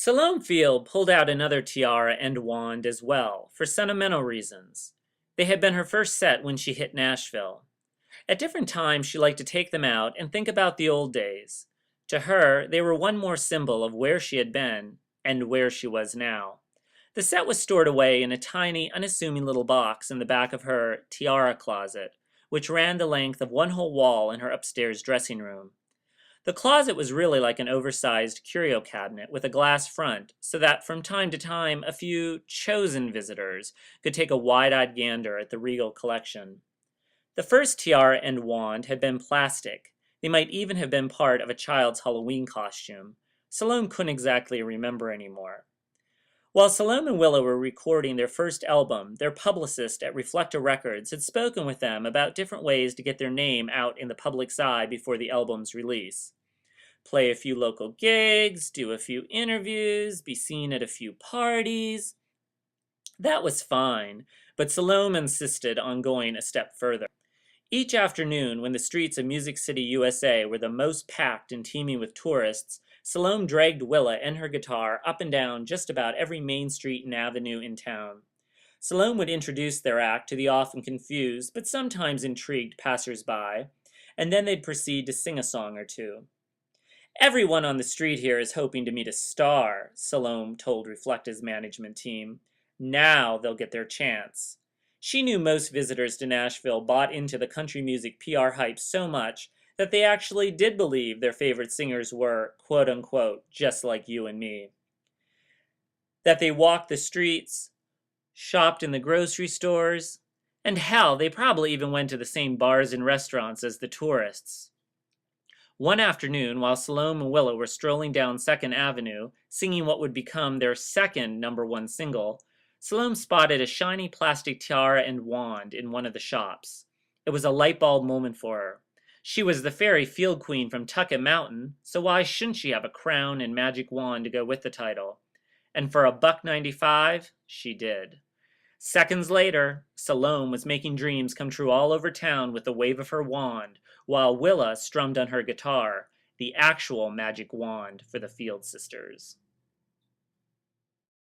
Salome Field pulled out another tiara and wand as well, for sentimental reasons. They had been her first set when she hit Nashville. At different times, she liked to take them out and think about the old days. To her, they were one more symbol of where she had been and where she was now. The set was stored away in a tiny, unassuming little box in the back of her tiara closet, which ran the length of one whole wall in her upstairs dressing room. The closet was really like an oversized curio cabinet with a glass front, so that from time to time a few chosen visitors could take a wide-eyed gander at the regal collection. The first tiara and wand had been plastic. They might even have been part of a child's Halloween costume. Salome couldn't exactly remember anymore. While Salome and Willow were recording their first album, their publicist at Reflector Records had spoken with them about different ways to get their name out in the public's eye before the album's release. Play a few local gigs, do a few interviews, be seen at a few parties. That was fine, but Salome insisted on going a step further. Each afternoon, when the streets of Music City, USA were the most packed and teeming with tourists, Salome dragged Willa and her guitar up and down just about every main street and avenue in town. Salome would introduce their act to the often confused but sometimes intrigued passers-by, and then they'd proceed to sing a song or two. "Everyone on the street here is hoping to meet a star," Salome told Reflecta's management team. "Now they'll get their chance." She knew most visitors to Nashville bought into the country music PR hype so much that they actually did believe their favorite singers were, quote-unquote, just like you and me. That they walked the streets, shopped in the grocery stores, and hell, they probably even went to the same bars and restaurants as the tourists. One afternoon, while Salome and Willow were strolling down 2nd Avenue, singing what would become their second #1 single, Salome spotted a shiny plastic tiara and wand in one of the shops. It was a light bulb moment for her. She was the fairy field queen from Tucket Mountain, so why shouldn't she have a crown and magic wand to go with the title? And for $1.95, she did. Seconds later, Salome was making dreams come true all over town with the wave of her wand, while Willa strummed on her guitar, the actual magic wand for the Field sisters.